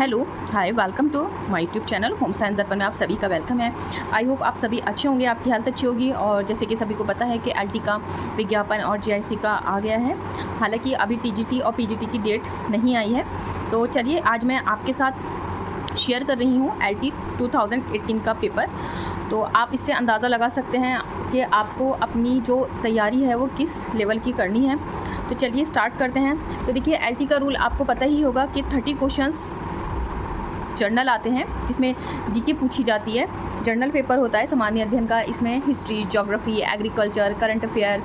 Hello hi welcome to my YouTube channel home science Darpan में आप सभी का वेलकम है। आई होप आप सभी अच्छे होंगे, आपकी हेल्थ अच्छी होगी। और जैसे कि सभी को पता है कि एलटी का विज्ञापन और जीआईसी का आ गया है, हालांकि अभी टीजीटी और पीजीटी की डेट नहीं आई है। तो चलिए आज मैं आपके साथ शेयर कर रही हूँ एलटी 2018 का पेपर। तो आप इससे अंदाज़ा लगा सकते हैं कि आपको अपनी जो तैयारी है वो किस लेवल की करनी है। तो चलिए स्टार्ट करते हैं। तो देखिए एलटी का रूल आपको पता ही होगा कि 30 क्वेश्चंस जर्नल आते हैं जिसमें जीके पूछी जाती है। जर्नल पेपर होता है सामान्य अध्ययन का, इसमें history, geography, agriculture, current affair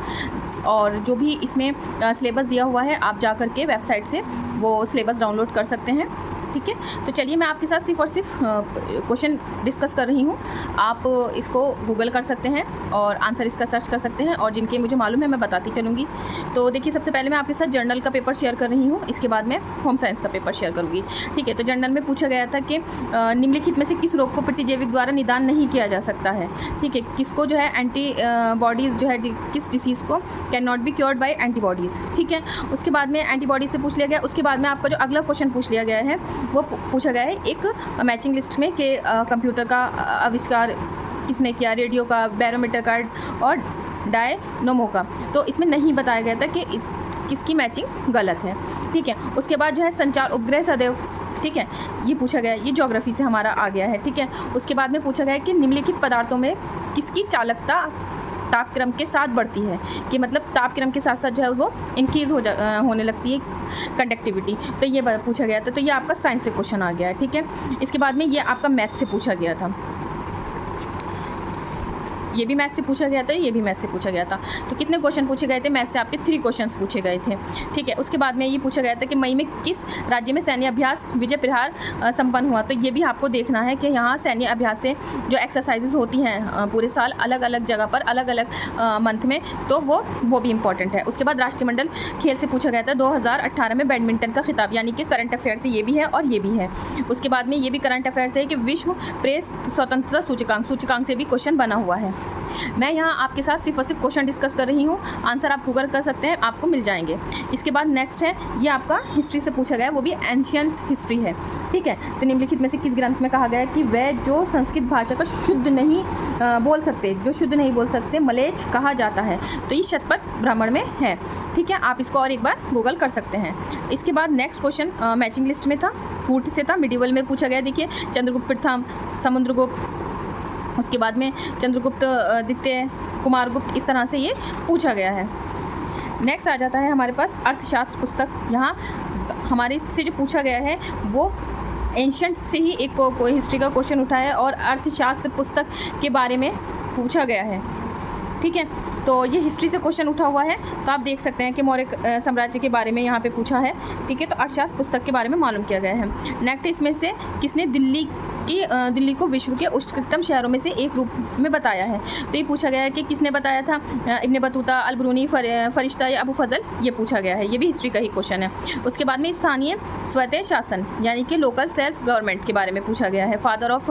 और जो भी इसमें सिलेबस दिया हुआ है आप जा कर के वेबसाइट से वो सिलेबस डाउनलोड कर सकते हैं। ठीक है, तो चलिए मैं आपके साथ सिर्फ और सिर्फ क्वेश्चन डिस्कस कर रही हूँ। आप इसको गूगल कर सकते हैं और आंसर इसका सर्च कर सकते हैं, और जिनके मुझे मालूम है मैं बताती चलूँगी। तो देखिए सबसे पहले मैं आपके साथ जर्नल का पेपर शेयर कर रही हूँ, इसके बाद मैं होम साइंस का पेपर शेयर करूँगी। ठीक है, तो जर्नल में पूछा गया था कि निम्नलिखित में से किस रोग को प्रतिजैविक द्वारा निदान नहीं किया जा सकता है। ठीक है, किसको जो है एंटीबॉडीज़ जो है किस डिसीज़ को can not be cured by antibodies. ठीक है, उसके बाद में एंटीबॉडीज से पूछ लिया गया। उसके बाद में आपका जो अगला क्वेश्चन पूछ लिया गया है वो पूछा गया है एक मैचिंग लिस्ट में कि कंप्यूटर का आविष्कार किसने किया, रेडियो का, बैरोमीटर का और डायनोमो का। तो इसमें नहीं बताया गया था कि किसकी मैचिंग गलत है। ठीक है, उसके बाद जो है संचार उपग्रह सदैव, ठीक है, ये पूछा गया, ये ज्योग्राफी से हमारा आ गया है। ठीक है, उसके बाद में पूछा गया है कि निम्नलिखित पदार्थों में किसकी चालकता तापक्रम के साथ बढ़ती है, कि मतलब तापक्रम के साथ साथ जो है वो इंक्रीज होने लगती है कंडक्टिविटी। तो ये पूछा गया था। तो ये आपका साइंस से क्वेश्चन आ गया है। ठीक है, इसके बाद में ये आपका मैथ से पूछा गया था, ये भी मैथ से पूछा गया था, ये भी मैथ से पूछा गया था। तो कितने क्वेश्चन पूछे गए थे? मैथ से आपके 3 क्वेश्चंस पूछे गए थे। ठीक है, उसके बाद में ये पूछा गया था कि मई में किस राज्य में सैन्य अभ्यास विजय प्रहार संपन्न हुआ। तो ये भी आपको देखना है कि यहाँ सैन्य अभ्यास से जो एक्सरसाइजेज होती हैं पूरे साल अलग अलग जगह पर अलग अलग मंथ में, तो वो भी इंपॉर्टेंट है। उसके बाद राष्ट्रमंडल खेल से पूछा गया था 2018 में बैडमिंटन का खिताब, यानी कि करंट अफेयर से ये भी है और ये भी है। उसके बाद में ये भी करंट अफेयर से है कि विश्व प्रेस स्वतंत्रता सूचकांक से भी क्वेश्चन बना हुआ है। मैं यहाँ आपके साथ सिर्फ और सिर्फ क्वेश्चन डिस्कस कर रही हूँ, आंसर आप गूगल कर सकते हैं, आपको मिल जाएंगे। इसके बाद नेक्स्ट है, ये आपका हिस्ट्री से पूछा गया है, वो भी एंशियंट हिस्ट्री है। ठीक है, तो निम्नलिखित में से किस ग्रंथ में कहा गया है कि वह जो संस्कृत भाषा का शुद्ध नहीं बोल सकते मलेच्छ कहा जाता है। तो ये शतपथ ब्राह्मण में है। ठीक है, आप इसको और एक बार गूगल कर सकते हैं। इसके बाद नेक्स्ट क्वेश्चन मैचिंग लिस्ट में था, कूट से था, मिडिवल में पूछा गया। देखिए चंद्रगुप्त प्रथम, समुद्रगुप्त, उसके बाद में चंद्रगुप्त द्वितीय, कुमारगुप्त, इस तरह से ये पूछा गया है। नेक्स्ट आ जाता है हमारे पास अर्थशास्त्र पुस्तक। यहाँ हमारे से जो पूछा गया है वो एंशंट से ही एक कोई हिस्ट्री का क्वेश्चन उठा है और अर्थशास्त्र पुस्तक के बारे में पूछा गया है। ठीक है, तो ये हिस्ट्री से क्वेश्चन उठा हुआ है, तो आप देख सकते हैं कि मौर्य साम्राज्य के बारे में यहाँ पे पूछा है। ठीक है, तो अर्थशास्त्र पुस्तक के बारे में मालूम किया गया है। नेक्स्ट इसमें से किसने दिल्ली को विश्व के उच्चतम शहरों में से एक रूप में बताया है। तो ये पूछा गया है कि किसने बताया था, इब्न बतूता, अलबरूनी, फरिश्ता या अबू फजल, ये पूछा गया है। ये भी हिस्ट्री का ही क्वेश्चन है। उसके बाद में स्थानीय स्वतः शासन यानी कि लोकल सेल्फ गवर्नमेंट के बारे में पूछा गया है। फादर ऑफ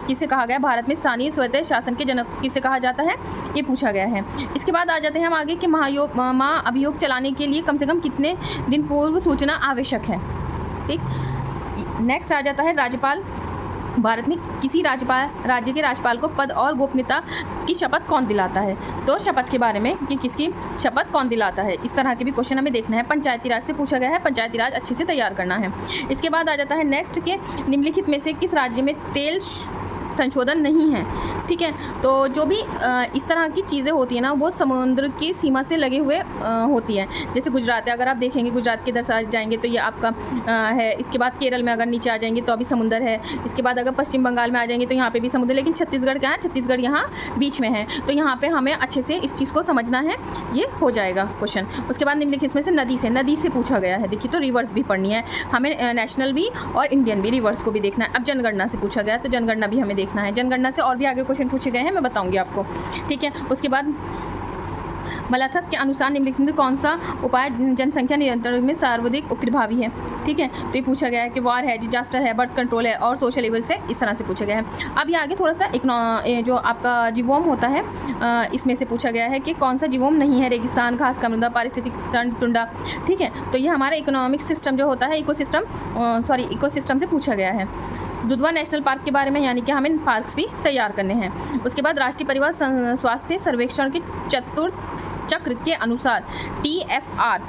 किसे कहा गया, भारत में स्थानीय स्वतः शासन के जनक किसे कहा जाता है, ये पूछा गया है। इसके बाद आ जाते हैं हम आगे कि महाअभियोग चलाने के लिए कम से कम कितने दिन पूर्व सूचना आवश्यक है। ठीक, नेक्स्ट आ जाता है राज्यपाल। भारत में किसी राज्य के राज्यपाल को पद और गोपनीयता की शपथ कौन दिलाता है। तो शपथ के बारे में कि किसकी शपथ कौन दिलाता है, इस तरह के भी क्वेश्चन हमें देखना है। पंचायती राज से पूछा गया है, पंचायती राज अच्छे से तैयार करना है। इसके बाद आ जाता है नेक्स्ट के निम्नलिखित में से किस राज्य में तेल संशोधन नहीं है। ठीक है, तो जो भी इस तरह की चीज़ें होती हैं ना वो समुद्र की सीमा से लगे हुए होती हैं। जैसे गुजरात है, अगर आप देखेंगे गुजरात के इधर जाएंगे तो ये आपका है। इसके बाद केरल में अगर नीचे आ जाएंगे तो अभी समुद्र है। इसके बाद अगर पश्चिम बंगाल में आ जाएंगे तो यहाँ पे भी समुद्र, लेकिन छत्तीसगढ़ क्या है, छत्तीसगढ़ यहाँ बीच में है। तो यहाँ पर हमें अच्छे से इस चीज़ को समझना है, ये हो जाएगा क्वेश्चन। उसके बाद निम्नलिखित में से नदी से पूछा गया है। देखिए तो रिवर्स भी पढ़नी है हमें, नेशनल भी और इंडियन भी, रिवर्स को भी देखना है। अब जनगणना से पूछा गया तो जनगणना भी हमें देखना है। जनगणना से और भी आगे क्वेश्चन पूछे गए हैं, मैं बताऊंगी आपको। ठीक है, उसके बाद मलाथस के अनुसार निम्नलिखित में कौन सा उपाय जनसंख्या नियंत्रण में सर्वाधिक प्रभावी है। ठीक है, तो ये पूछा गया है कि वॉर है, डिजास्टर है, बर्थ कंट्रोल है और सोशल लेवल से इस तरह से पूछा गया है। अब ये आगे थोड़ा सा जो आपका जीवोम होता है इसमें से पूछा गया है कि कौन सा जीवोम नहीं है, रेगिस्तान, घास का मृदा, पारिस्थितिक टुंडा। ठीक है, तो ये हमारा इकोनॉमिक सिस्टम जो होता है इकोसिस्टम से पूछा गया है। दुधवा नेशनल पार्क के बारे में, यानी कि हमें पार्क्स भी तैयार करने हैं। उसके बाद राष्ट्रीय परिवार स्वास्थ्य सर्वेक्षण के चतुर्थ चक्र के अनुसार TFR,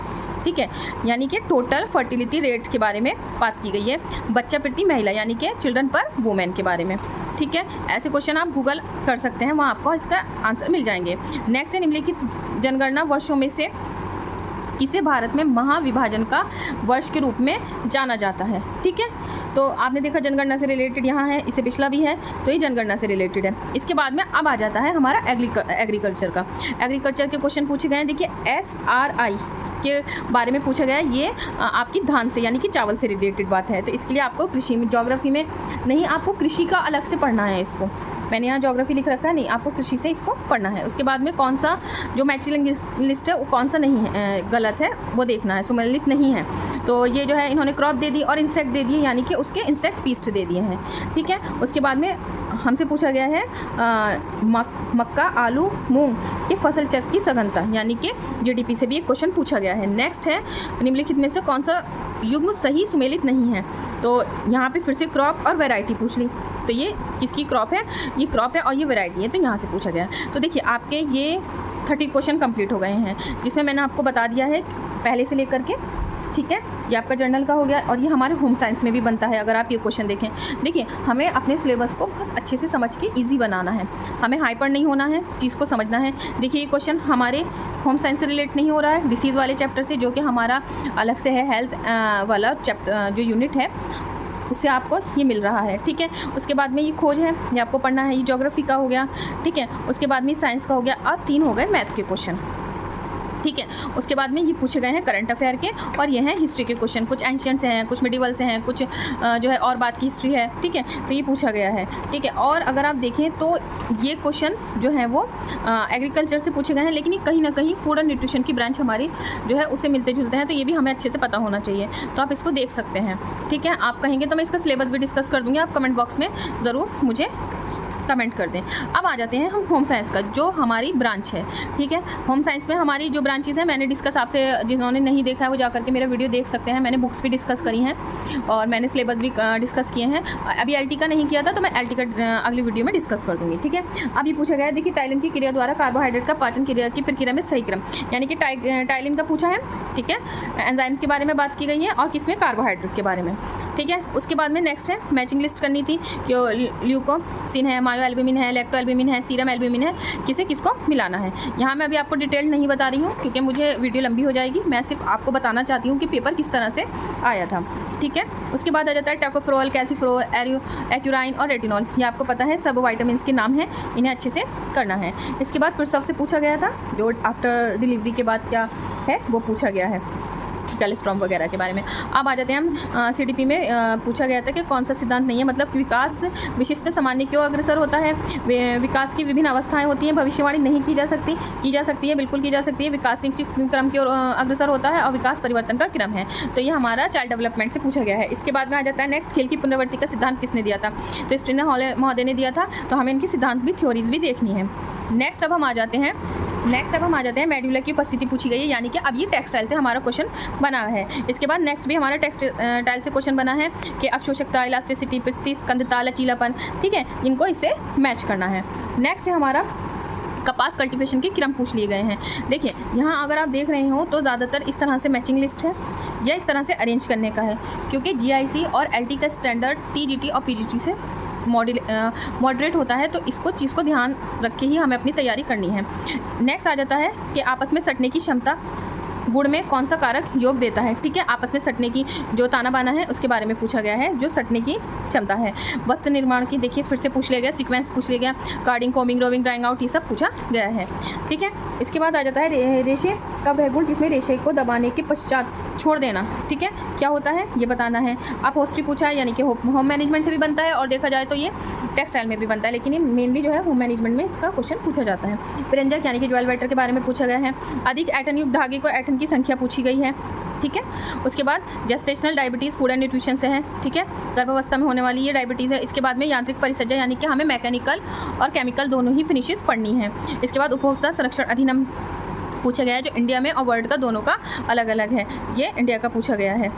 ठीक है, यानी कि टोटल फर्टिलिटी रेट के बारे में बात की गई है। बच्चा प्रति महिला यानी कि चिल्ड्रन पर वुमेन के बारे में। ठीक है, ऐसे क्वेश्चन आप गूगल कर सकते हैं, वहाँ आपको इसका आंसर मिल जाएंगे। नेक्स्ट है निम्नलिखित जनगणना वर्षों में से किसे भारत में महाविभाजन का वर्ष के रूप में जाना जाता है। ठीक है, तो आपने देखा जनगणना से रिलेटेड यहाँ है, इससे पिछला भी है, तो ये जनगणना से रिलेटेड है। इसके बाद में अब आ जाता है हमारा एग्रीकल्चर का। एग्रीकल्चर के क्वेश्चन पूछे गए हैं। देखिए SRI के बारे में पूछा गया है। ये आपकी धान से यानी कि चावल से रिलेटेड बात है, तो इसके लिए आपको कृषि में, ज्योग्राफी में नहीं, आपको कृषि का अलग से पढ़ना है। इसको मैंने यहाँ ज्योग्राफी लिख रखा है, नहीं, आपको कृषि से इसको पढ़ना है। उसके बाद में कौन सा जो मैट्रिलिंग लिस्ट है वो कौन सा नहीं है, गलत है, वो देखना है, सुमेलित नहीं है। तो ये जो है इन्होंने क्रॉप दे दी और इंसेक्ट दे दिए, यानी कि उसके इंसेक्ट पीस्ट दे दिए हैं। ठीक है, उसके बाद में हमसे पूछा गया है मक्का, आलू, मूंग की फसल चक्र की सघनता, यानी कि GDP से भी एक क्वेश्चन पूछा गया है। नेक्स्ट है निम्नलिखित में से कौन सा युग्म सही सुमेलित नहीं है। तो यहाँ पे फिर से क्रॉप और वैरायटी पूछ ली, तो ये किसकी क्रॉप है, ये क्रॉप है और ये वैरायटी है, तो यहाँ से पूछा गया है। तो देखिए आपके ये 30 क्वेश्चन कंप्लीट हो गए हैं, जिसमें मैंने आपको बता दिया है पहले से लेकर के। ठीक है, ये आपका जर्नल का हो गया और ये हमारे होम साइंस में भी बनता है। अगर आप ये क्वेश्चन देखें, देखिए हमें अपने सिलेबस को बहुत अच्छे से समझ के इजी बनाना है, हमें हाइपर नहीं होना है, चीज़ को समझना है। देखिए ये क्वेश्चन हमारे होम साइंस से रिलेट नहीं हो रहा है, डिसीज़ वाले चैप्टर से, जो कि हमारा अलग से है, हेल्थ वाला चैप्टर जो यूनिट है उससे आपको ये मिल रहा है। ठीक है, उसके बाद में ये खोज है, ये आपको पढ़ना है। ये ज्योग्राफी का हो गया। ठीक है, उसके बाद में साइंस का हो गया। अब 3 हो गए मैथ के क्वेश्चन। ठीक है, उसके बाद में ये पूछे गए हैं करंट अफेयर के, और ये हैं हिस्ट्री के क्वेश्चन। कुछ एंशियंट से हैं, कुछ मिडिवल से हैं, कुछ जो है और बात की हिस्ट्री है। ठीक है, तो ये पूछा गया है। ठीक है, और अगर आप देखें तो ये क्वेश्चंस जो हैं वो एग्रीकल्चर से पूछे गए हैं, लेकिन ये कहीं ना कहीं फूड एंड न्यूट्रिशन की ब्रांच हमारी जो है उससे मिलते जुलते हैं, तो ये भी हमें अच्छे से पता होना चाहिए, तो आप इसको देख सकते हैं। ठीक है, आप कहेंगे तो मैं इसका सिलेबस भी डिस्कस कर दूँगी, आप कमेंट बॉक्स में ज़रूर मुझे कमेंट कर दें। अब आ जाते हैं हम होम साइंस का, जो हमारी ब्रांच है। ठीक है, होम साइंस में हमारी जो ब्रांचेस हैं, मैंने डिस्कस, आपसे जिन्होंने नहीं देखा है वो जाकर के मेरा वीडियो देख सकते हैं। मैंने बुक्स भी डिस्कस करी हैं और मैंने सिलेबस भी डिस्कस किए हैं। अभी LT का नहीं किया था, तो मैं LT का अगली वीडियो में डिस्कस कर दूँगी। ठीक है, अभी पूछा गया है, देखिए टाइलिन की क्रिया द्वारा कार्बोहाइड्रेट का पाचन क्रिया की प्रक्रिया में सही क्रम, यानी कि टाइलिन का पूछा है। ठीक है, एंजाइम्स के बारे में बात की गई है और किसमें, कार्बोहाइड्रेट के बारे में। ठीक है, उसके बाद में नेक्स्ट है मैचिंग लिस्ट करनी थी कि ल्यूकोसिन है, मायो एल्ब्यूमिन है, लैक्टो एल्ब्यूमिन है, सीरम एल्ब्यूमिन है, किसे किसको मिलाना है। यहाँ मैं अभी आपको डिटेल नहीं बता रही हूँ क्योंकि मुझे वीडियो लंबी हो जाएगी, मैं सिर्फ आपको बताना चाहती हूँ कि पेपर किस तरह से आया था। ठीक है, उसके बाद आ जाता है टोकोफेरोल, कैल्सिफेरोल, एक्यूराइन और रेटिनॉल। ये आपको पता है, सब विटामिन के नाम हैं, इन्हें अच्छे से करना है। इसके बाद प्रसव से पूछा गया था, जो आफ्टर डिलीवरी के बाद क्या है वो पूछा गया है, कैलेस्ट्रॉम वगैरह के बारे में। अब आ जाते हैं हम CDP में पूछा गया था कि कौन सा सिद्धांत नहीं है, मतलब विकास विशिष्ट सामान्य क्यों अग्रसर होता है। विकास की विभिन्न अवस्थाएं होती हैं, भविष्यवाणी नहीं की जा सकती है, बिल्कुल की जा सकती है। विकास क्रम की ओर अग्रसर होता है और विकास परिवर्तन का क्रम है। तो ये हमारा चाइल्ड डेवलपमेंट से पूछा गया है। इसके बाद में आ जाता है नेक्स्ट, खेल की पुनरावृत्ति का सिद्धांत किसने दिया था, तो स्टीनर महोदय ने दिया था। तो हमें इनकी सिद्धांत भी, थ्योरीज भी देखनी है। नेक्स्ट अब हम आ जाते हैं मेडुला की उपस्थिति पूछी गई है, यानी कि अब ये टेक्सटाइल से हमारा क्वेश्चन बना है। इसके बाद नेक्स्ट भी हमारा टेक्सटाइल से क्वेश्चन बना है कि अवशोषकता, इलास्टिसिटी, प्रतिस्कंदता, लचीलापन। ठीक है, इनको इससे मैच करना है। नेक्स्ट है हमारा कपास कल्टीवेशन के क्रम पूछ लिए गए हैं। देखिए यहाँ अगर आप देख रहे हो तो ज़्यादातर इस तरह से मैचिंग लिस्ट है या इस तरह से अरेंज करने का है, क्योंकि GIC और LT का स्टैंडर्ड TGT और PGT से मॉडरेट होता है, तो इसको चीज़ को ध्यान रख के ही हमें अपनी तैयारी करनी है। नेक्स्ट आ जाता है कि आपस में सटने की क्षमता गुण में कौन सा कारक योग देता है। ठीक है, आपस में सटने की जो ताना बाना है उसके बारे में पूछा गया है, जो सटने की क्षमता है। वस्त्र निर्माण की देखिए फिर से पूछ लिया गया, सीक्वेंस पूछ लिया गया, carding, combing, roving, drawing out, ये सब पूछा गया है। ठीक है, इसके बाद आ जाता है रेशे का वह गुण जिसमें रेशे को दबाने के पश्चात छोड़ देना। ठीक है, क्या होता है ये बताना है। अपहोस्ट्री पूछा है, यानी कि होम मैनेजमेंट से भी बनता है और देखा जाए तो ये टेक्सटाइल में भी बनता है, लेकिन ये मेनली जो है होम मैनेजमेंट में इसका क्वेश्चन पूछा जाता है। प्रेरंजक यानी कि ज्वेल वेटर के बारे में पूछा गया है। अधिक एटन युक्त धागे को एटन की संख्या पूछी गई है। ठीक है, उसके बाद gestational diabetes food and nutrition से है। ठीक है, गर्भावस्था में होने वाली ये डायबिटीज़ है। इसके बाद में यांत्रिक परिसज्जा यानी कि हमें मैकेनिकल और केमिकल दोनों ही फिनिशेस पढ़नी है। इसके बाद उपभोक्ता संरक्षण अधिनियम पूछा गया है, जो इंडिया में और वर्ल्ड का दोनों का अलग अलग है, ये इंडिया का पूछा गया है।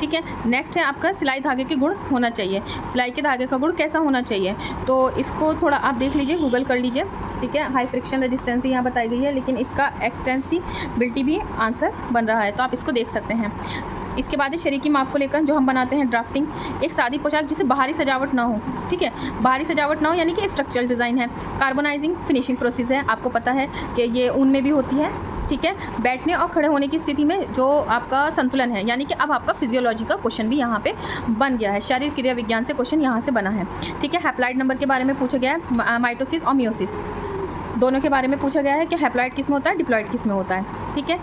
ठीक है, नेक्स्ट है आपका सिलाई धागे के गुण होना चाहिए। सिलाई के धागे का गुण कैसा होना चाहिए, तो इसको थोड़ा आप देख लीजिए, गूगल कर लीजिए। ठीक है, हाई फ्रिक्शन रेजिस्टेंस यहाँ बताई गई है, लेकिन इसका एक्सटेंसिबिलिटी भी आंसर बन रहा है, तो आप इसको देख सकते हैं। इसके बाद शरीर की माप को लेकर जो हम बनाते हैं ड्राफ्टिंग, एक सादी पोशाक जिसे बाहरी सजावट ना हो। ठीक है, बाहरी सजावट ना हो यानी कि स्ट्रक्चरल डिज़ाइन है। कार्बोनाइजिंग फिनिशिंग प्रोसेस है, आपको पता है कि ये ऊन में भी होती है। ठीक है, बैठने और खड़े होने की स्थिति में जो आपका संतुलन है, यानी कि अब आपका फिजियोलॉजी का क्वेश्चन भी यहाँ पे बन गया है। शारीरिक क्रिया विज्ञान से क्वेश्चन यहाँ से बना है। ठीक है, हैप्लॉइड नंबर के बारे में पूछा गया है। माइटोसिस और मियोसिस दोनों के बारे में पूछा गया है कि हैप्लॉइड किस में होता है, डिप्लॉइड किस में होता है। ठीक है,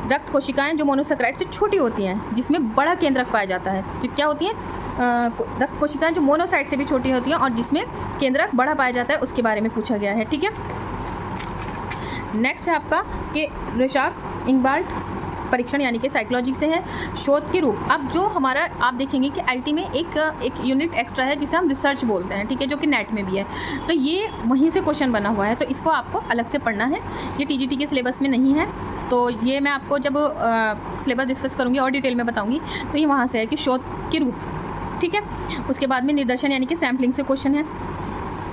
रक्त कोशिकाएं जो मोनोसेक्राइड से छोटी होती हैं, जिसमें बड़ा केंद्रक पाया जाता है, तो क्या होती हैं रक्त कोशिकाएं जो मोनोसाइट से भी छोटी होती हैं और जिसमें केंद्रक बड़ा पाया जाता है, उसके बारे में पूछा गया है। ठीक है, नेक्स्ट है आपका कि रोशाक इंगबाल्ट परीक्षण यानी कि साइकोलॉजी से है। शोध के रूप, अब जो हमारा आप देखेंगे कि एलटी में एक यूनिट एक्स्ट्रा है जिसे हम रिसर्च बोलते हैं। ठीक है, जो कि नेट में भी है, तो ये वहीं से क्वेश्चन बना हुआ है, तो इसको आपको अलग से पढ़ना है। ये टीजीटी के सिलेबस में नहीं है, तो ये मैं आपको जब सिलेबस डिस्कस करूँगी और डिटेल में बताऊँगी, तो ये वहाँ से है कि शोध के रूप। ठीक है, उसके बाद में निदर्शन यानी कि सैम्पलिंग से क्वेश्चन है।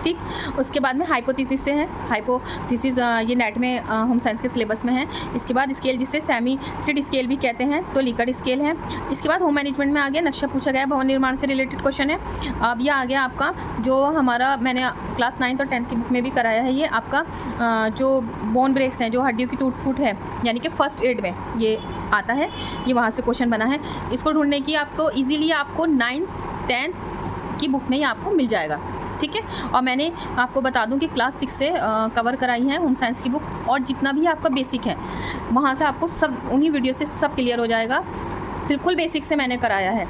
ठीक, उसके बाद में हाइपोथेसिस से है। हाइपोथेसिस ये नेट में होम साइंस के सिलेबस में है। इसके बाद स्केल, जिसे सेमी थ्रिड स्केल भी कहते हैं, तो लीकर्ट स्केल है। इसके बाद होम मैनेजमेंट में आ गया नक्शा पूछा गया, भवन निर्माण से रिलेटेड क्वेश्चन है। अब ये आ गया आपका जो हमारा मैंने क्लास 9th और 10th की बुक में भी कराया है, ये आपका जो बोन ब्रेक्स हैं, जो हड्डियों की टूट फूट है, यानी कि फर्स्ट एड में ये आता है, ये वहाँ से क्वेश्चन बना है। इसको ढूंढने की आपको ईजीली आपको 9th 10th की बुक में ही आपको मिल जाएगा। ठीक है, और मैंने आपको बता दूं कि क्लास 6 से कवर कराई है होम साइंस की बुक, और जितना भी आपका बेसिक है वहाँ से आपको सब उन्हीं वीडियो से सब क्लियर हो जाएगा। बिल्कुल बेसिक से मैंने कराया है।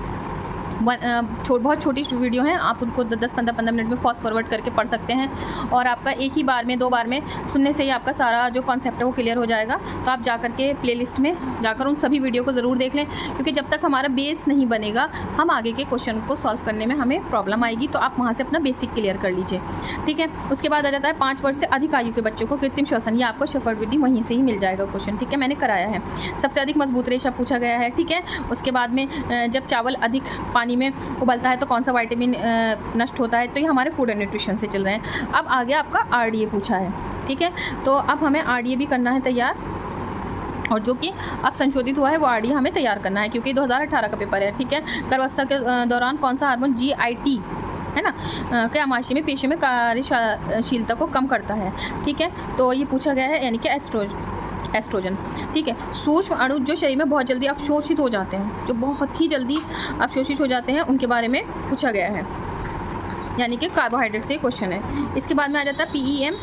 बहुत छोटी वीडियो हैं, आप उनको 10-15 मिनट में फास्ट फॉरवर्ड करके पढ़ सकते हैं, और आपका एक ही बार में 2 बार में सुनने से ही आपका सारा जो कॉन्सेप्ट है वो क्लियर हो जाएगा। तो आप जाकर के प्लेलिस्ट में जाकर उन सभी वीडियो को ज़रूर देख लें, क्योंकि जब तक हमारा बेस नहीं बनेगा हम आगे के क्वेश्चन को सॉल्व करने में हमें प्रॉब्लम आएगी। तो आप वहाँ से अपना बेसिक क्लियर कर लीजिए। ठीक है, उसके बाद आ जाता है 5 वर्ष से अधिक आयु के बच्चों को कृत्रिम श्वसन, ये आपको शेफर्ड विधि वहीं से ही मिल जाएगा क्वेश्चन। ठीक है, मैंने कराया है। सबसे अधिक मजबूत रेशा पूछा गया है। ठीक है, उसके बाद में जब चावल अधिक पानी में उबलता है तो कौन सा विटामिन नष्ट होता है, तो ये हमारे फूड एंड न्यूट्रिशन से चल रहे हैं। अब आ गया आपका आरडीए पूछा है। ठीक है, तो अब हमें आरडीए भी करना है तैयार, और जो कि अब संशोधित हुआ है वो आरडीए हमें तैयार करना है, क्योंकि 2018 का पेपर है। ठीक है, गर्भावस्था के दौरान कौन सा हार्मोन GIT है ना के आमाशय में पेशियों में कार्यशीलता को कम करता है। ठीक है, तो ये पूछा गया है, यानी कि एस्ट्रोजन। ठीक है, सूक्ष्म अणु जो शरीर में बहुत जल्दी अवशोषित हो जाते हैं, जो बहुत ही जल्दी अवशोषित हो जाते हैं, उनके बारे में पूछा गया है, यानी कि कार्बोहाइड्रेट से क्वेश्चन है। इसके बाद में आ जाता है PEM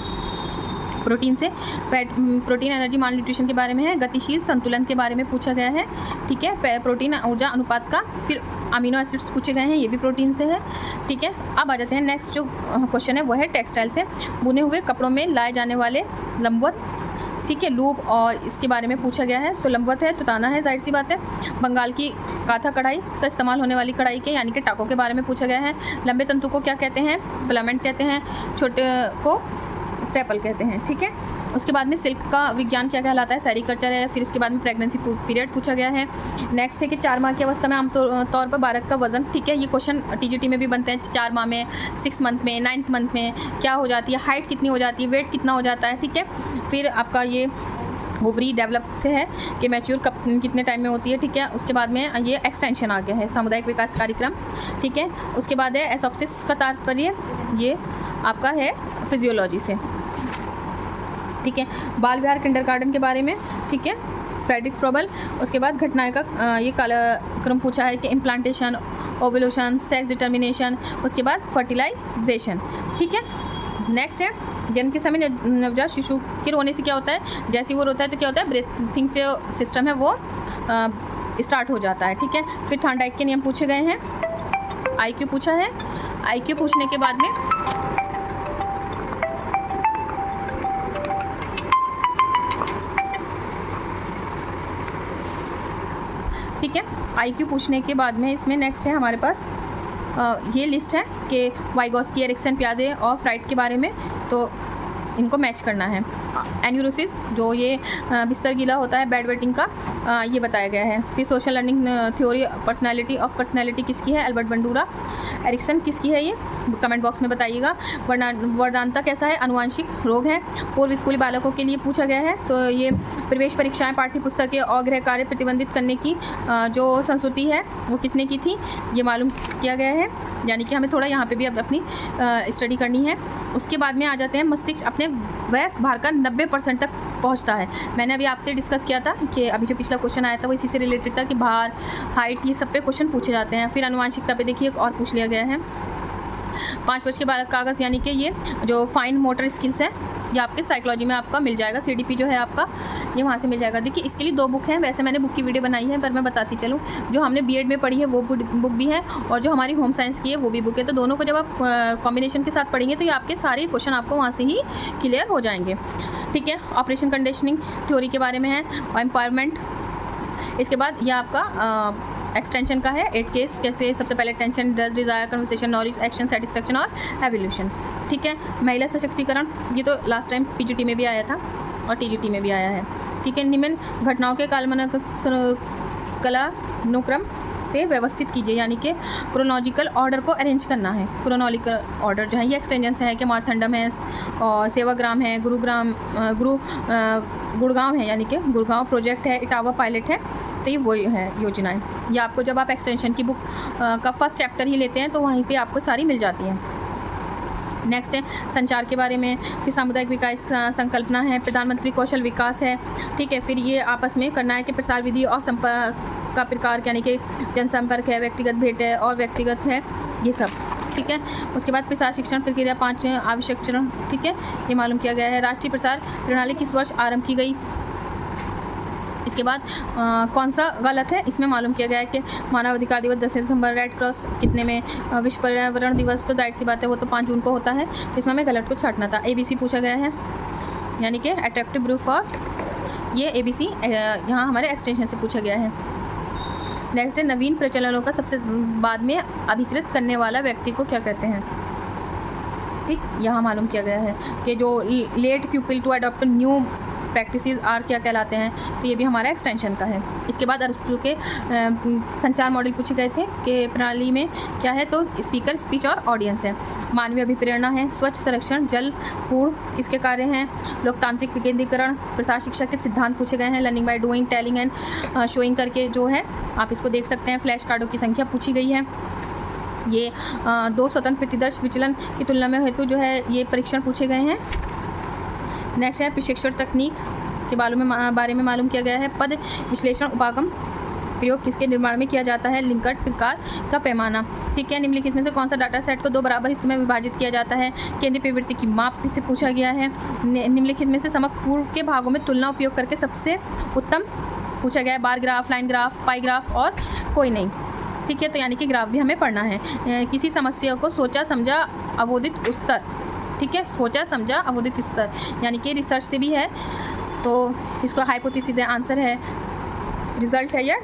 प्रोटीन से, प्रोटीन एनर्जी माल न्यूट्रिशन के बारे में है। गतिशील संतुलन के बारे में पूछा गया है। ठीक है, प्रोटीन ऊर्जा अनुपात का, फिर अमीनो एसिड्स पूछे गए हैं, ये भी प्रोटीन से है। ठीक है, अब आ जाते हैं नेक्स्ट जो क्वेश्चन है वो है टेक्सटाइल से, बुने हुए कपड़ों में लाए जाने वाले लंबवत, ठीक है, लूप, और इसके बारे में पूछा गया है। तो लंबवत है तो ताना है, जाहिर सी बात है। बंगाल की काथा कढ़ाई का इस्तेमाल होने वाली कढ़ाई के, यानी कि टाकों के बारे में पूछा गया है। लंबे तंतु को क्या कहते हैं, फिलामेंट कहते हैं, छोटे को स्टेपल कहते हैं। ठीक है, उसके बाद में सिल्क का विज्ञान क्या कहलाता है, सेरिकल्चर है। फिर उसके बाद में प्रेगनेंसी पीरियड पूछा गया है। नेक्स्ट है कि 4 माह की अवस्था में आमतौर पर बालक का वजन, ठीक है, ये क्वेश्चन टीजीटी में भी बनते हैं। 4 माह में, 6 मंथ में, 9th मंथ में क्या हो जाती है, हाइट कितनी हो जाती है, वेट कितना हो जाता है। ठीक है, फिर आपका ये ओवरी डेवलप से है कि मैच्योर कब कितने टाइम में होती है। ठीक है, उसके बाद में ये एक्सटेंशन आ गया है, सामुदायिक विकास कार्यक्रम। ठीक है, उसके बाद है एसोप्सिस का तात्पर्य, ये आपका है फिजियोलॉजी से। ठीक है, बाल विहार किंडरगार्टन के बारे में। ठीक है, फ्रेडरिक फ्रोबल। उसके बाद घटनाएं का ये कालक्रम पूछा है कि इम्प्लांटेशन, ओवुलेशन, सेक्स डिटर्मिनेशन, उसके बाद फर्टिलाइजेशन। ठीक है, नेक्स्ट है जन्म के समय नवजात शिशु के रोने से क्या होता है, जैसे वो रोता है तो क्या होता है, ब्रीथिंग जो सिस्टम है वो स्टार्ट हो जाता है। ठीक है, फिर थॉर्नडाइक के नियम पूछे गए हैं, आईक्यू पूछा है। आईक्यू पूछने के बाद में ठीक है, आईक्यू पूछने के बाद में इसमें नेक्स्ट है हमारे पास ये लिस्ट है कि वाइगोस्की, एरिक्सन, पियाजे और फ्राइड के बारे में, तो इनको मैच करना है। एन्यूरोसिस जो ये बिस्तर गीला होता है बेड वेटिंग का, ये बताया गया है। फिर social learning theory personality of personality किसकी है, एल्बर्ट बंडूरा। एरिक्सन किसकी है, ये कमेंट बॉक्स में बताइएगा। वर्णांता कैसा है, अनुवांशिक रोग है। पूर्व स्कूली बालकों के लिए पूछा गया है, तो ये प्रवेश परीक्षाएं, पाठ्य पुस्तकें और गृह कार्य प्रतिबंधित करने की जो संस्कृति है वो किसने की थी, ये मालूम किया गया है। यानी कि हमें थोड़ा यहाँ पे भी अब अपनी स्टडी करनी है। उसके बाद में आ जाते हैं मस्तिष्क अपने वह भार का 90% तक पहुँचता है। मैंने अभी आपसे डिस्कस किया था कि अभी जो पिछला क्वेश्चन आया था वो इसी से रिलेटेड था कि भार, हाइट, ये सब पे क्वेश्चन पूछे जाते हैं। फिर अनुवांशिकता पे देखिए और पूछ लिया गया है। 5 वर्ष के बालक कागज़, यानी कि ये जो फाइन मोटर स्किल्स है ये आपके साइकोलॉजी में आपका मिल जाएगा। CDP जो है आपका ये वहाँ से मिल जाएगा। देखिए इसके लिए 2 बुक हैं, वैसे मैंने बुक की वीडियो बनाई है पर मैं बताती चलूँ, जो हमने B.Ed में पढ़ी है वो बुक भी है और जो हमारी होम साइंस की है वो भी बुक है। तो दोनों को जब आप कॉम्बिनेशन के साथ पढ़ेंगे तो ये आपके सारे क्वेश्चन आपको वहाँ से ही क्लियर हो जाएंगे। ठीक है, ऑपरेशन कंडीशनिंग थ्योरी के बारे में है और एम्पावरमेंट। इसके बाद ये आपका एक्सटेंशन का है 8 केस, कैसे सबसे पहले tension, dress, desire, conversation, knowledge, action, satisfaction और एवोल्यूशन। ठीक है, महिला सशक्तिकरण, ये तो लास्ट टाइम PGT में भी आया था और TGT में भी आया है। ठीक है, निम्न घटनाओं के कालानुक्रम से व्यवस्थित कीजिए, यानी कि क्रोनोलॉजिकल ऑर्डर को अरेंज करना है। क्रोनोलॉजिकल ऑर्डर जो है ये एक्सटेंशन से है कि मारथंडम है और सेवाग्राम है, गुड़गांव है, यानी कि गुड़गांव प्रोजेक्ट है, इटावा पायलट है, तो ये वही है योजनाएं। ये आपको जब आप एक्सटेंशन की बुक का फर्स्ट चैप्टर ही लेते हैं तो वहीं पे आपको सारी मिल जाती हैं। नेक्स्ट है संचार के बारे में, फिर सामुदायिक विकास संकल्पना है, प्रधानमंत्री कौशल विकास है। ठीक है, फिर ये आपस में करना है कि प्रसार विधि और संपर्क का प्रकार, यानी कि जनसंपर्क है, व्यक्तिगत भेंट है और व्यक्तिगत है, ये सब। ठीक है, उसके बाद प्रसार शिक्षण प्रक्रिया 5 आवश्यक चरण, ठीक है, ये मालूम किया गया है। राष्ट्रीय प्रसार प्रणाली किस वर्ष आरंभ की गई। इसके बाद कौन सा गलत है, इसमें मालूम किया गया है कि मानव अधिकार दिवस 10 सितंबर, रेड क्रॉस कितने में, विश्व पर्यावरण दिवस तो जाहिर सी बात है वो तो 5 जून को होता है, इसमें हमें गलत को छांटना था। ABC पूछा गया है, यानी कि अट्रैक्टिव ग्रुप फॉर, ये ABC यहाँ हमारे एक्सटेंशन से पूछा गया है। नेक्स्ट है नवीन प्रचलनों का सबसे बाद में अभिकृत करने वाला व्यक्ति को क्या कहते हैं। ठीक, यहाँ मालूम किया गया है कि जो let people to adopt new practices are क्या कहलाते हैं, तो ये भी हमारा एक्सटेंशन का है। इसके बाद अरस्तु के संचार मॉडल पूछे गए थे कि प्रणाली में क्या है, तो स्पीकर, स्पीच और ऑडियंस है। मानवीय अभिप्रेरणा है, स्वच्छ संरक्षण, जल पूर्ण किसके कार्य हैं, लोकतांत्रिक विकेंद्रीकरण, प्रसार शिक्षा के सिद्धांत पूछे गए हैं, learning by doing, telling and showing करके जो है आप इसको देख सकते हैं। फ्लैश कार्डों की संख्या पूछी गई है। ये 2 स्वतंत्र प्रतिदर्श विचलन की तुलना में हेतु जो है ये परीक्षण पूछे गए हैं। नेक्स्ट है प्रशिक्षण तकनीक के बारे में मालूम किया गया है। पद विश्लेषण उपागम प्रयोग किसके निर्माण में किया जाता है, लिंकट प्रकार का पैमाना। ठीक है, निम्नलिखित में से कौन सा डाटा सेट को 2 बराबर हिस्सों में विभाजित किया जाता है, केंद्रीय प्रवृत्ति की माप से पूछा गया है। निम्नलिखित में से समग्र पूर्व के भागों में तुलना उपयोग करके सबसे उत्तम पूछा गया है, बार ग्राफ, लाइन ग्राफ, पाई ग्राफ और कोई नहीं। ठीक है, तो यानी कि ग्राफ भी हमें पढ़ना है। किसी समस्या को सोचा समझा अवोदित उत्तर, ठीक है, सोचा समझा अवोदित स्तर, यानी कि रिसर्च से भी है तो इसको हाइपोथेसिस है, आंसर है, रिजल्ट है या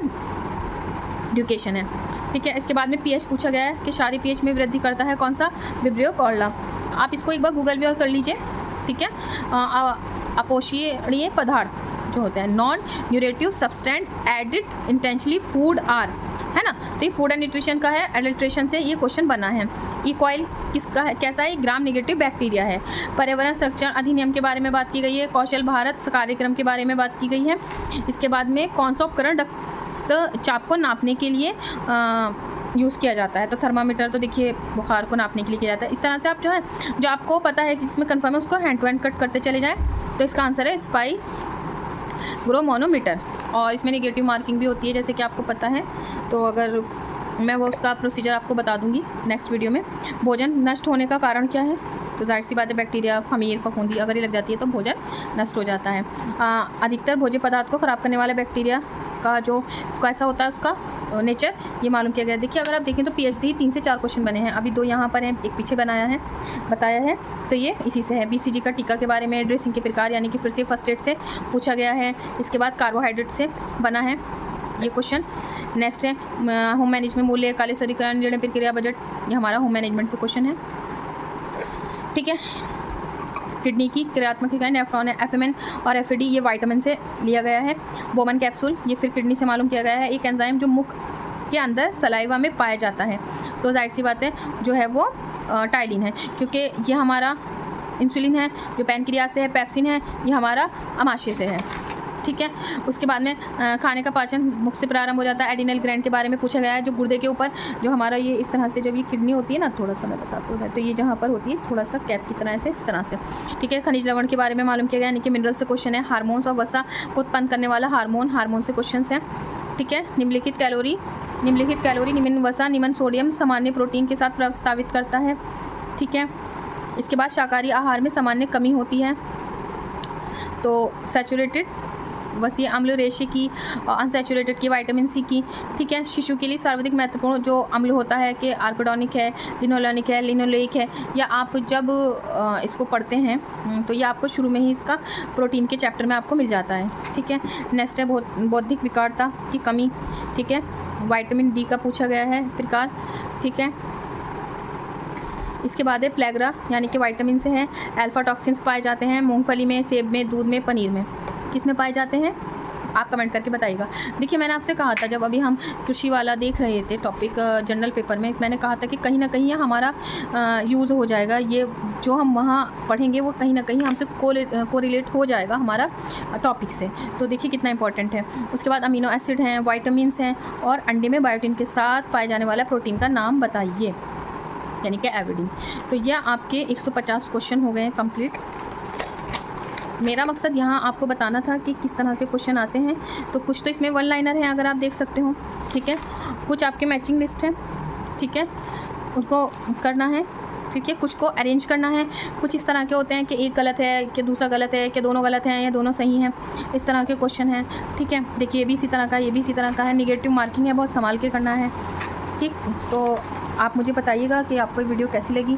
एजुकेशन है। ठीक है, इसके बाद में pH पूछा गया है कि क्षारीय pH में वृद्धि करता है कौन सा, विब्रियो कॉर्ला। आप इसको एक बार गूगल भी कर लीजिए। ठीक है, अपोषणीय पदार्थ जो होते हैं, non nutritive substance added intentionally food are, है ना, तो ये फूड एंड न्यूट्रिशन का है, एडल्ट्रेशन से ये क्वेश्चन बना है। ई कॉइल किसका है, कैसा है, ग्राम नेगेटिव बैक्टीरिया है। पर्यावरण संरक्षण अधिनियम के बारे में बात की गई है। कौशल भारत कार्यक्रम के बारे में बात की गई है। इसके बाद में कौन सा उपकरण रक्तचाप को नापने के लिए यूज़ किया जाता है, तो थर्मामीटर तो देखिए बुखार को नापने के लिए किया जाता है। इस तरह से आप जो है जो आपको पता है जिसमें कन्फर्म है उसको हैंड टू हैंड कट करते चले जाएँ। तो इसका आंसर है स्पाइरोमोनोमीटर। और इसमें नेगेटिव मार्किंग भी होती है जैसे कि आपको पता है। तो अगर मैं वो उसका प्रोसीजर आपको बता दूंगी नेक्स्ट वीडियो में। भोजन नष्ट होने का कारण क्या है? तो जाहिर सी बात है बैक्टीरिया, खमीर, फफूंदी अगर ये लग जाती है तो भोजन नष्ट हो जाता है। अधिकतर भोज्य पदार्थ को ख़राब करने वाले बैक्टीरिया का जो कैसा होता है उसका नेचर ये मालूम किया गया। देखिए अगर आप देखें तो पीएचडी 3 से 4 क्वेश्चन बने हैं, अभी 2 यहाँ पर हैं, एक पीछे बताया है। तो ये इसी से है। बीसीजी का टीका के बारे में, ड्रेसिंग के प्रकार यानी कि फिर से फर्स्ट एड से पूछा गया है। इसके बाद कार्बोहाइड्रेट से बना है ये क्वेश्चन। नेक्स्ट है होम मैनेजमेंट, मूल्य, काले सरीकरण, निर्णय प्रक्रिया, बजट, ये हमारा होम मैनेजमेंट से क्वेश्चन है। ठीक है, किडनी की क्रियात्मक इकाई नेफ्रॉन है। एफएमएन और एफएडी ये विटामिन से लिया गया है। बोमन कैप्सूल ये फिर किडनी से मालूम किया गया है। एक एंजाइम जो मुख के अंदर सलाइवा में पाया जाता है, तो जाहिर सी बात है जो है वो टाइलिन है, क्योंकि ये हमारा इंसुलिन है जो पैनक्रियास से है। पेप्सिन है ये हमारा अमाशय से है। ठीक है, उसके बाद में खाने का पाचन मुख से प्रारंभ हो जाता है। एडिनल ग्लैंड के बारे में पूछा गया है, जो गुर्दे के ऊपर जो हमारा ये इस तरह से जब ये किडनी होती है ना, थोड़ा सा मैं बस आपको है, तो ये जहाँ पर होती है थोड़ा सा कैप की तरह से, इस तरह से। ठीक है, खनिज लवण के बारे में मालूम किया गया, यानी कि मिनरल से क्वेश्चन है। हार्मोन्स और वसा को उत्पन्न करने वाला हार्मोन से क्वेश्चन है। ठीक है, निम्नलिखित कैलोरी, निम्न वसा, निम्न सोडियम सामान्य प्रोटीन के साथ प्रस्तावित करता है। ठीक है, इसके बाद शाकाहारी आहार में सामान्य कमी होती है। तो सैचुरेटेड वसीय अम्ल रेशे की, अनसैचुरेटेड की, विटामिन सी की। ठीक है, शिशु के लिए सर्वाधिक महत्वपूर्ण जो अम्ल होता है कि आर्कोडोनिक है, लिनोलेनिक है, लिनोलेइक है। या आप जब इसको पढ़ते हैं तो ये आपको शुरू में ही इसका प्रोटीन के चैप्टर में आपको मिल जाता है। ठीक है, नेक्स्ट है बौद्धिक विकारता की कमी। ठीक है, विटामिन डी का पूछा गया है प्रकार। ठीक है, इसके बाद है प्लेग्रा यानी कि विटामिन से है। अल्फा टॉक्सिन्स पाए जाते हैं मूंगफली में, सेब में, दूध में, पनीर में। किस में पाए जाते हैं आप कमेंट करके बताइएगा। देखिए मैंने आपसे कहा था जब अभी हम कृषि वाला देख रहे थे टॉपिक जनरल पेपर में, मैंने कहा था कि कहीं ना कहीं हमारा यूज़ हो जाएगा, ये जो हम वहाँ पढ़ेंगे वो कहीं ना कहीं हमसे कोरिलेट हो जाएगा हमारा टॉपिक से। तो देखिए कितना इंपॉर्टेंट है। उसके बाद अमीनो एसिड हैं, वाइटामिन हैं, और अंडे में बायोटिन के साथ पाए जाने वाला प्रोटीन का नाम बताइए, यानी कि एविडिन। तो यह आपके 150 क्वेश्चन हो गए हैं कंप्लीट। मेरा मकसद यहाँ आपको बताना था कि किस तरह के क्वेश्चन आते हैं। तो कुछ तो इसमें वन लाइनर हैं अगर आप देख सकते हो। ठीक है, कुछ आपके मैचिंग लिस्ट हैं। ठीक है, उसको करना है। ठीक है, कुछ को अरेंज करना है। कुछ इस तरह के होते हैं कि एक गलत है, कि दूसरा गलत है, कि दोनों गलत हैं या दोनों सही हैं, इस तरह के क्वेश्चन हैं। ठीक है, देखिए ये भी इसी तरह का, ये भी इसी तरह का है। निगेटिव मार्किंग है, बहुत संभाल के करना है। ठीक, तो आप मुझे बताइएगा कि आपको ये वीडियो कैसी लगी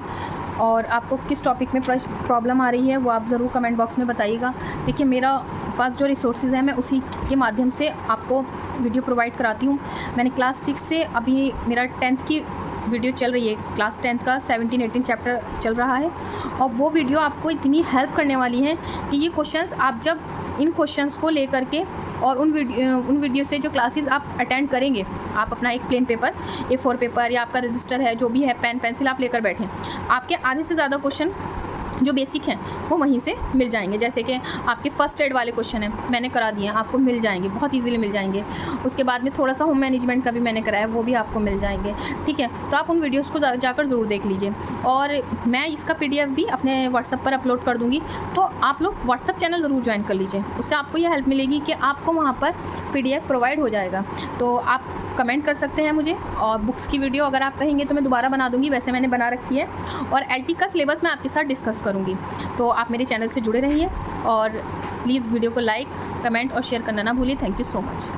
और आपको किस टॉपिक में प्रॉब्लम आ रही है, वो आप ज़रूर कमेंट बॉक्स में बताइएगा। देखिए मेरा पास जो रिसोर्सेज हैं मैं उसी के माध्यम से आपको वीडियो प्रोवाइड कराती हूँ। मैंने क्लास 6 से अभी मेरा 10th की वीडियो चल रही है, क्लास 10th का 17-18 चैप्टर चल रहा है, और वो वीडियो आपको इतनी हेल्प करने वाली है कि ये क्वेश्चंस आप जब इन क्वेश्चंस को लेकर के और उन वीडियो से जो क्लासेस आप अटेंड करेंगे, आप अपना एक प्लेन पेपर, A4 पेपर या आपका रजिस्टर है, जो भी है, पेन पेंसिल आप लेकर बैठें, आपके आधे से ज़्यादा क्वेश्चन जो बेसिक हैं वो वहीं से मिल जाएंगे। जैसे कि आपके फर्स्ट एड वाले क्वेश्चन हैं मैंने करा दिए हैं, आपको मिल जाएंगे, बहुत इजीली मिल जाएंगे। उसके बाद में थोड़ा सा होम मैनेजमेंट का भी मैंने कराया, वो भी आपको मिल जाएंगे। ठीक है, तो आप उन वीडियोस को जाकर ज़रूर देख लीजिए, और मैं इसका PDF भी अपने व्हाट्सएप पर अपलोड कर दूँगी, तो आप लोग व्हाट्सएप चैनल ज़रूर ज्वाइन कर लीजिए। उससे आपको ये हेल्प मिलेगी कि आपको वहाँ पर PDF प्रोवाइड हो जाएगा। तो आप कमेंट कर सकते हैं मुझे, और बुक्स की वीडियो अगर आप कहेंगे तो मैं दोबारा बना दूँगी, वैसे मैंने बना रखी है, और LT का सिलेबस मैं आपके साथ डिस्कस करूँगी। तो आप मेरे चैनल से जुड़े रहिए, और प्लीज़ वीडियो को लाइक, कमेंट और शेयर करना ना भूलिए। Thank you so much.